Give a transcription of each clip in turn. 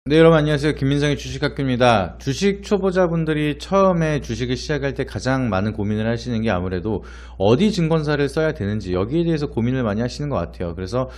네, 여러분 안녕하세요. 김민성의 주식학교입니다. 주식 초보자분들이 처음에 주식을 시작할 때 가장 많은 고민을 하시는 게 아무래도 어디 증권사를 써야 되는지 여기에 대해서 고민을 많이 하시는 것 같아요. 그래서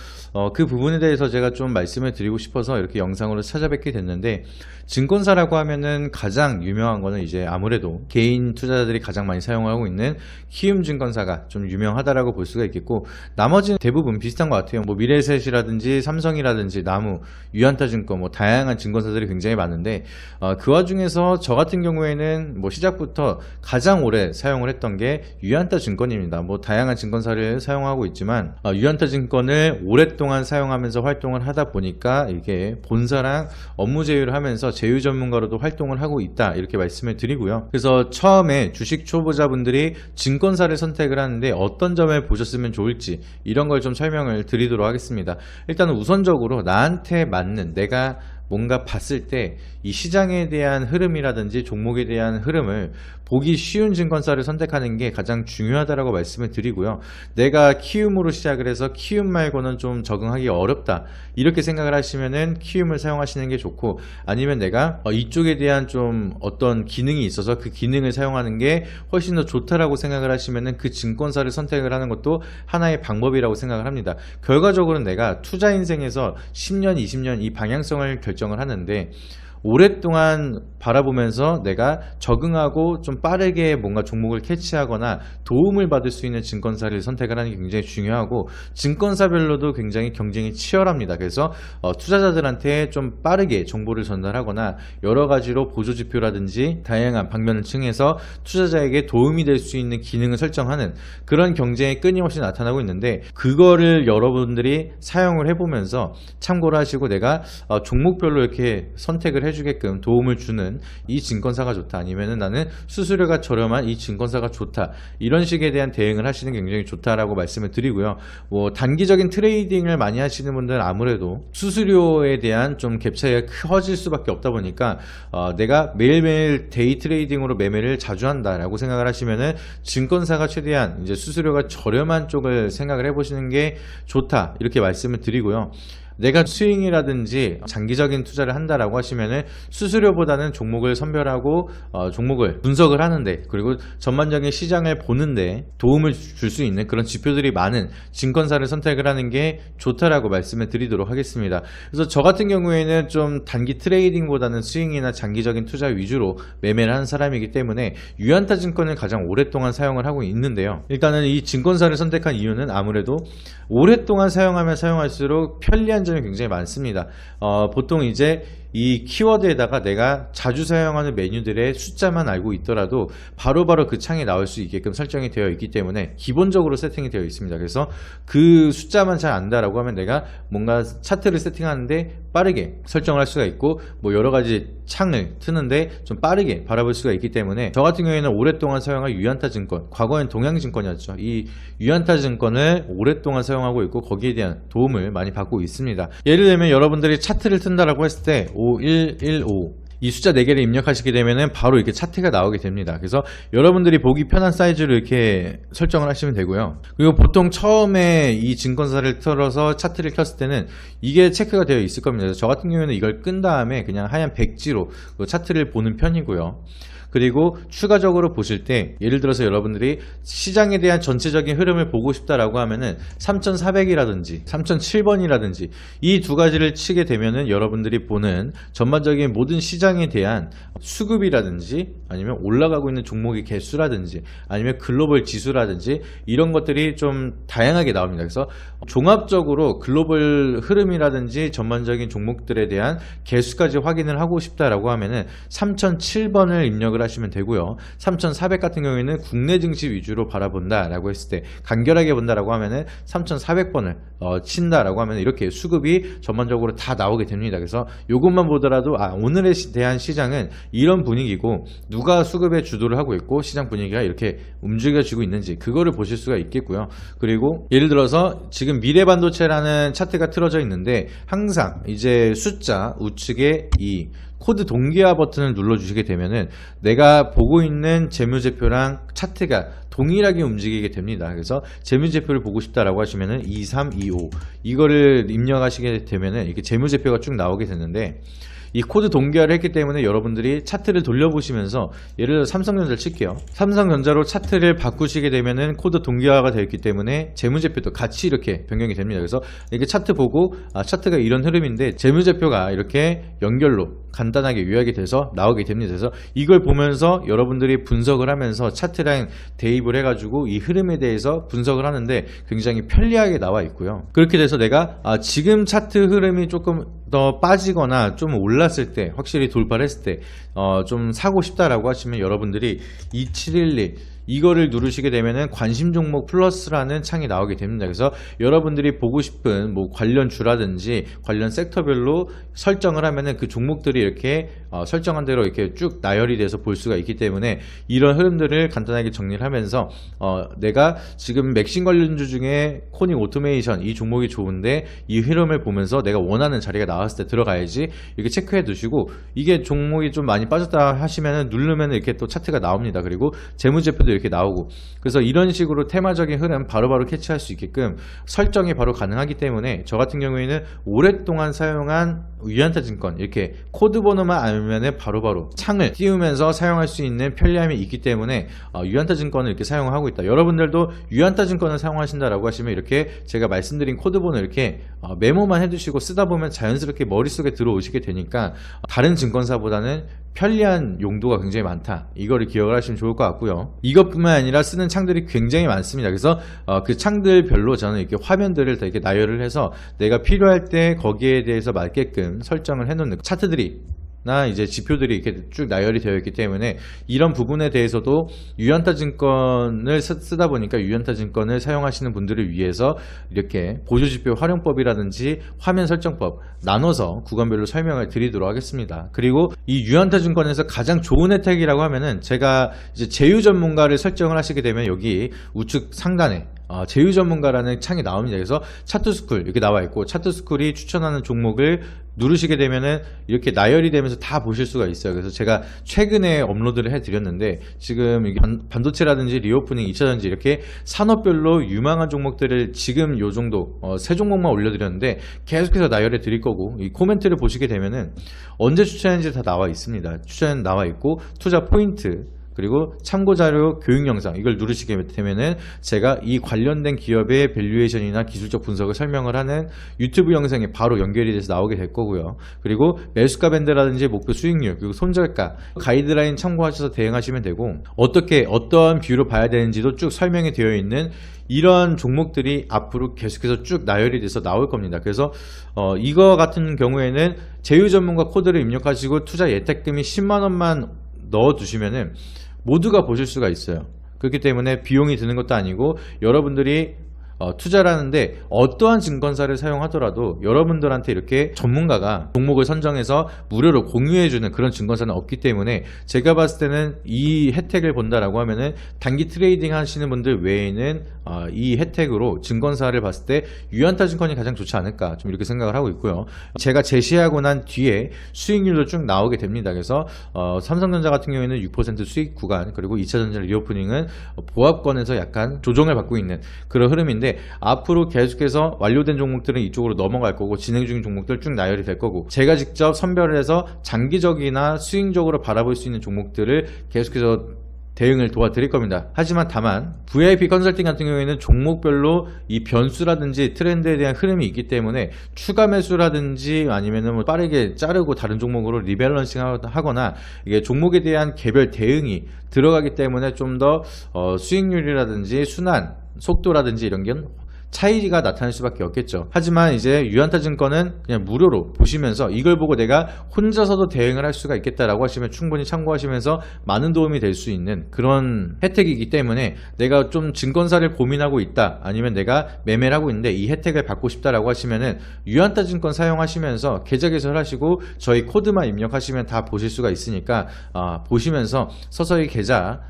그 부분에 대해서 제가 좀 말씀을 드리고 싶어서 이렇게 영상으로 찾아뵙게 됐는데, 증권사라고 하면은 가장 유명한 거는 이제 아무래도 개인 투자자들이 가장 많이 사용하고 있는 키움증권사가 좀 유명하다라고 볼 수가 있겠고, 나머지는 대부분 비슷한 것 같아요. 뭐 미래에셋이라든지 삼성이라든지 나무, 유한타증권, 뭐 다양한 증권사들이 굉장히 많은데, 그 와중에서 저 같은 경우에는 뭐 시작부터 가장 오래 사용을 했던 게 유한타증권입니다. 뭐 다양한 증권사를 사용하고 있지만 유한타증권을 오랫동안 사용하면서 활동을 하다 보니까 이게 본사랑 업무 제휴를 하면서 제휴 전문가로도 활동을 하고 있다, 이렇게 말씀을 드리고요. 그래서 처음에 주식 초보자분들이 증권사를 선택을 하는데 어떤 점을 보셨으면 좋을지 이런 걸 좀 설명을 드리도록 하겠습니다. 일단은 우선적으로 나한테 맞는, 내가 뭔가 봤을 때 이 시장에 대한 흐름이라든지 종목에 대한 흐름을 보기 쉬운 증권사를 선택하는 게 가장 중요하다라고 말씀을 드리고요. 내가 키움으로 시작을 해서 키움 말고는 좀 적응하기 어렵다, 이렇게 생각을 하시면은 키움을 사용하시는 게 좋고, 아니면 내가 이쪽에 대한 좀 어떤 기능이 있어서 그 기능을 사용하는 게 훨씬 더 좋다라고 생각을 하시면은 그 증권사를 선택을 하는 것도 하나의 방법이라고 생각을 합니다. 결과적으로는 내가 투자 인생에서 10년, 20년 이 방향성을 결정을 하는데, 오랫동안 바라보면서 내가 적응하고 좀 빠르게 뭔가 종목을 캐치하거나 도움을 받을 수 있는 증권사를 선택을 하는 게 굉장히 중요하고, 증권사별로도 굉장히 경쟁이 치열합니다. 그래서 투자자들한테 좀 빠르게 정보를 전달하거나 여러 가지로 보조지표라든지 다양한 방면을 층해서 투자자에게 도움이 될 수 있는 기능을 설정하는 그런 경쟁이 끊임없이 나타나고 있는데, 그거를 여러분들이 사용을 해보면서 참고를 하시고 내가 종목별로 이렇게 선택을 해주게끔 도움을 주는 이 증권사가 좋다, 아니면은 나는 수수료가 저렴한 이 증권사가 좋다, 이런 식에 대한 대응을 하시는 게 굉장히 좋다라고 말씀을 드리고요. 뭐 단기적인 트레이딩을 많이 하시는 분들은 아무래도 수수료에 대한 좀 갭 차이가 커질 수밖에 없다 보니까 내가 매일매일 데이 트레이딩으로 매매를 자주 한다라고 생각을 하시면은 증권사가 최대한 이제 수수료가 저렴한 쪽을 생각을 해보시는 게 좋다, 이렇게 말씀을 드리고요. 내가 스윙이라든지 장기적인 투자를 한다라고 하시면은 수수료보다는 종목을 선별하고 종목을 분석을 하는데, 그리고 전반적인 시장을 보는데 도움을 줄 수 있는 그런 지표들이 많은 증권사를 선택을 하는 게 좋다라고 말씀을 드리도록 하겠습니다. 그래서 저 같은 경우에는 좀 단기 트레이딩보다는 스윙이나 장기적인 투자 위주로 매매를 하는 사람이기 때문에 유한타증권을 가장 오랫동안 사용을 하고 있는데요. 일단은 이 증권사를 선택한 이유는 아무래도 오랫동안 사용하면 사용할수록 편리한 점이 굉장히 많습니다. 보통 이제 이 키워드에다가 내가 자주 사용하는 메뉴들의 숫자만 알고 있더라도 바로바로 그 창에 나올 수 있게끔 설정이 되어 있기 때문에 기본적으로 세팅이 되어 있습니다. 그래서 그 숫자만 잘 안다라고 하면 내가 뭔가 차트를 세팅하는데 빠르게 설정을 할 수가 있고, 뭐 여러 가지 창을 트는데 좀 빠르게 바라볼 수가 있기 때문에, 저 같은 경우에는 오랫동안 사용한 유한타증권, 과거엔 동양증권이었죠. 이 유한타증권을 오랫동안 사용하고 있고 거기에 대한 도움을 많이 받고 있습니다. 예를 들면 여러분들이 차트를 튼다라고 했을 때 5115 이 숫자 4개를 입력하시게 되면은 바로 이렇게 차트가 나오게 됩니다. 그래서 여러분들이 보기 편한 사이즈로 이렇게 설정을 하시면 되고요. 그리고 보통 처음에 이 증권사를 틀어서 차트를 켰을 때는 이게 체크가 되어 있을 겁니다. 그래서 저 같은 경우에는 이걸 끈 다음에 그냥 하얀 백지로 그 차트를 보는 편이고요. 그리고 추가적으로 보실 때, 예를 들어서 여러분들이 시장에 대한 전체적인 흐름을 보고 싶다라고 하면은 3400이라든지 3007번이라든지 이 두 가지를 치게 되면은 여러분들이 보는 전반적인 모든 시장에 대한 수급이라든지 아니면 올라가고 있는 종목의 개수라든지 아니면 글로벌 지수라든지 이런 것들이 좀 다양하게 나옵니다. 그래서 종합적으로 글로벌 흐름이라든지 전반적인 종목들에 대한 개수까지 확인을 하고 싶다라고 하면은 3007번을 입력을 하시면 되고요. 3400 같은 경우에는 국내 증시 위주로 바라본다라고 했을 때, 간결하게 본다라고 하면은 3400번을 친다라고 하면 이렇게 수급이 전반적으로 다 나오게 됩니다. 그래서 이것만 보더라도 오늘에 대한 시장은 이런 분위기고 누가 수급에 주도를 하고 있고 시장 분위기가 이렇게 움직여지고 있는지 그거를 보실 수가 있겠고요. 그리고 예를 들어서 지금 미래반도체라는 차트가 틀어져 있는데, 항상 이제 숫자 우측에 이 코드 동기화 버튼을 눌러주시게 되면은 내가 보고 있는 재무제표랑 차트가 동일하게 움직이게 됩니다. 그래서 재무제표를 보고 싶다라고 하시면은 2325 이거를 입력하시게 되면은 이렇게 재무제표가 쭉 나오게 되는데, 이 코드 동기화를 했기 때문에 여러분들이 차트를 돌려보시면서 예를 들어 삼성전자를 칠게요. 삼성전자로 차트를 바꾸시게 되면은 코드 동기화가 되어 있기 때문에 재무제표도 같이 이렇게 변경이 됩니다. 그래서 이렇게 차트 보고 차트가 이런 흐름인데 재무제표가 이렇게 연결로 간단하게 요약이 돼서 나오게 됩니다. 그래서 이걸 보면서 여러분들이 분석을 하면서 차트랑 대입을 해가지고 이 흐름에 대해서 분석을 하는데 굉장히 편리하게 나와 있고요. 그렇게 돼서 내가 지금 차트 흐름이 조금 더 빠지거나 좀 올랐을 때, 확실히 돌파를 했을 때 좀 사고 싶다라고 하시면 여러분들이 2712 이거를 누르시게 되면은 관심 종목 플러스라는 창이 나오게 됩니다. 그래서 여러분들이 보고 싶은 뭐 관련 주라든지 관련 섹터별로 설정을 하면은 그 종목들이 이렇게 설정한 대로 이렇게 쭉 나열이 돼서 볼 수가 있기 때문에 이런 흐름들을 간단하게 정리를 하면서 내가 지금 맥신 관련주 중에 코닉 오토메이션 이 종목이 좋은데 이 흐름을 보면서 내가 원하는 자리가 나왔을 때 들어가야지 이렇게 체크해 두시고, 이게 종목이 좀 많이 빠졌다 하시면은 누르면 이렇게 또 차트가 나옵니다. 그리고 재무제표도 이렇게 나오고, 그래서 이런 식으로 테마적인 흐름 바로바로 캐치할 수 있게끔 설정이 바로 가능하기 때문에 저 같은 경우에는 오랫동안 사용한 유한타증권 이렇게 코드 번호만 알면은 바로바로 창을 띄우면서 사용할 수 있는 편리함이 있기 때문에 유한타증권을 이렇게 사용하고 있다. 여러분들도 유한타증권을 사용하신다라고 하시면 이렇게 제가 말씀드린 코드 번호 이렇게 메모만 해두시고 쓰다 보면 자연스럽게 머릿속에 들어오시게 되니까 다른 증권사보다는 편리한 용도가 굉장히 많다. 이거를 기억을 하시면 좋을 것 같고요. 이것뿐만 아니라 쓰는 창들이 굉장히 많습니다. 그래서 그 창들별로 저는 이렇게 화면들을 다 이렇게 나열을 해서 내가 필요할 때 거기에 대해서 맞게끔 설정을 해놓는 차트들이 나 이제 지표들이 이렇게 쭉 나열이 되어 있기 때문에 이런 부분에 대해서도 유한타증권을 쓰다 보니까 유한타증권을 사용하시는 분들을 위해서 이렇게 보조지표 활용법이라든지 화면 설정법 나눠서 구간별로 설명을 드리도록 하겠습니다. 그리고 이 유한타증권에서 가장 좋은 혜택이라고 하면은 제가 이제 제휴 전문가를 설정을 하시게 되면 여기 우측 상단에 제휴 전문가라는 창이 나옵니다. 그래서 차트스쿨 이렇게 나와 있고 차트스쿨이 추천하는 종목을 누르시게 되면은 이렇게 나열이 되면서 다 보실 수가 있어요. 그래서 제가 최근에 업로드를 해드렸는데 지금 반도체라든지 리오프닝, 2차전지 이렇게 산업별로 유망한 종목들을 지금 요 정도 세 종목만 올려드렸는데 계속해서 나열해 드릴 거고, 이 코멘트를 보시게 되면은 언제 추천했는지 다 나와 있습니다. 추천 나와 있고 투자 포인트 그리고 참고자료 교육 영상 이걸 누르시게 되면은 제가 이 관련된 기업의 밸류에이션이나 기술적 분석을 설명을 하는 유튜브 영상이 바로 연결이 돼서 나오게 될 거고요. 그리고 매수가 밴드라든지 목표 수익률 그리고 손절가 가이드라인 참고하셔서 대응하시면 되고, 어떻게 어떠한 뷰로 봐야 되는지도 쭉 설명이 되어 있는 이런 종목들이 앞으로 계속해서 쭉 나열이 돼서 나올 겁니다. 그래서 이거 같은 경우에는 제휴 전문가 코드를 입력하시고 투자 예탁금이 10만원만 넣어두시면은 모두가 보실 수가 있어요. 그렇기 때문에 비용이 드는 것도 아니고 여러분들이 투자를 하는데 어떠한 증권사를 사용하더라도 여러분들한테 이렇게 전문가가 종목을 선정해서 무료로 공유해주는 그런 증권사는 없기 때문에 제가 봤을 때는 이 혜택을 본다라고 하면은 단기 트레이딩 하시는 분들 외에는 이 혜택으로 증권사를 봤을 때 유한타증권이 가장 좋지 않을까 좀 이렇게 생각을 하고 있고요. 제가 제시하고 난 뒤에 수익률도 쭉 나오게 됩니다. 그래서 삼성전자 같은 경우에는 6% 수익 구간, 그리고 2차전자 리오프닝은 보합권에서 약간 조정을 받고 있는 그런 흐름인데, 앞으로 계속해서 완료된 종목들은 이쪽으로 넘어갈 거고 진행 중인 종목들 쭉 나열이 될 거고, 제가 직접 선별을 해서 장기적이나 수익적으로 바라볼 수 있는 종목들을 계속해서 대응을 도와드릴 겁니다. 하지만 다만 VIP 컨설팅 같은 경우에는 종목별로 이 변수라든지 트렌드에 대한 흐름이 있기 때문에 추가 매수라든지 아니면은 뭐 빠르게 자르고 다른 종목으로 리밸런싱 하거나 이게 종목에 대한 개별 대응이 들어가기 때문에 좀 더 수익률이라든지 순환 속도라든지 이런 게 차이가 나타날 수밖에 없겠죠. 하지만 이제 유한타증권은 그냥 무료로 보시면서 이걸 보고 내가 혼자서도 대응을 할 수가 있겠다라고 하시면 충분히 참고하시면서 많은 도움이 될 수 있는 그런 혜택이기 때문에 내가 좀 증권사를 고민하고 있다, 아니면 내가 매매를 하고 있는데 이 혜택을 받고 싶다라고 하시면은 유한타증권 사용하시면서 계좌 개설하시고 저희 코드만 입력하시면 다 보실 수가 있으니까 보시면서 서서히 계좌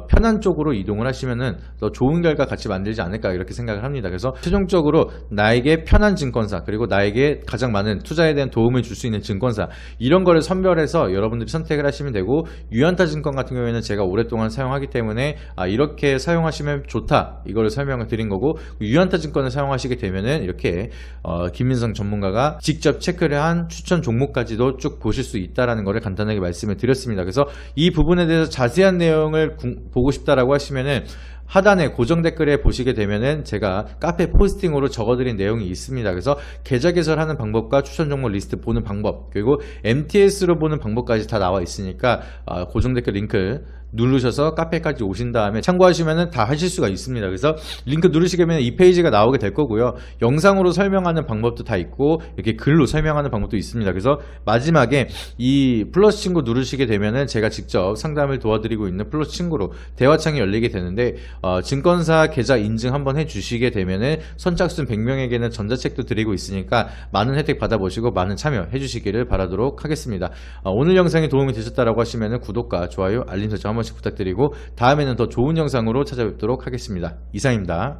편한 쪽으로 이동을 하시면은 더 좋은 결과 같이 만들지 않을까 이렇게 생각을 합니다. 그래서 최종적으로 나에게 편한 증권사 그리고 나에게 가장 많은 투자에 대한 도움을 줄 수 있는 증권사 이런 거를 선별해서 여러분들이 선택을 하시면 되고, 유연타 증권 같은 경우에는 제가 오랫동안 사용하기 때문에 이렇게 사용하시면 좋다 이거를 설명을 드린 거고, 유연타 증권을 사용하시게 되면은 이렇게 김민성 전문가가 직접 체크를 한 추천 종목까지도 쭉 보실 수 있다라는 거를 간단하게 말씀을 드렸습니다. 그래서 이 부분에 대해서 자세한 내용을 보고 싶다라고 하시면은 하단에 고정 댓글에 보시게 되면은 제가 카페 포스팅으로 적어드린 내용이 있습니다. 그래서 계좌 개설하는 방법과 추천 종목 리스트 보는 방법, 그리고 MTS로 보는 방법까지 다 나와 있으니까 고정 댓글 링크 누르셔서 카페까지 오신 다음에 참고하시면은 다 하실 수가 있습니다. 그래서 링크 누르시게 되면 이 페이지가 나오게 될 거고요. 영상으로 설명하는 방법도 다 있고 이렇게 글로 설명하는 방법도 있습니다. 그래서 마지막에 이 플러스 친구 누르시게 되면은 제가 직접 상담을 도와드리고 있는 플러스 친구로 대화창이 열리게 되는데, 증권사 계좌 인증 한번 해주시게 되면은 선착순 100명에게는 전자책도 드리고 있으니까 많은 혜택 받아보시고 많은 참여해 주시기를 바라도록 하겠습니다. 오늘 영상이 도움이 되셨다라고 하시면은 구독과 좋아요, 알림 설정 한 번씩 부탁드리고 다음에는 더 좋은 영상으로 찾아뵙도록 하겠습니다. 이상입니다.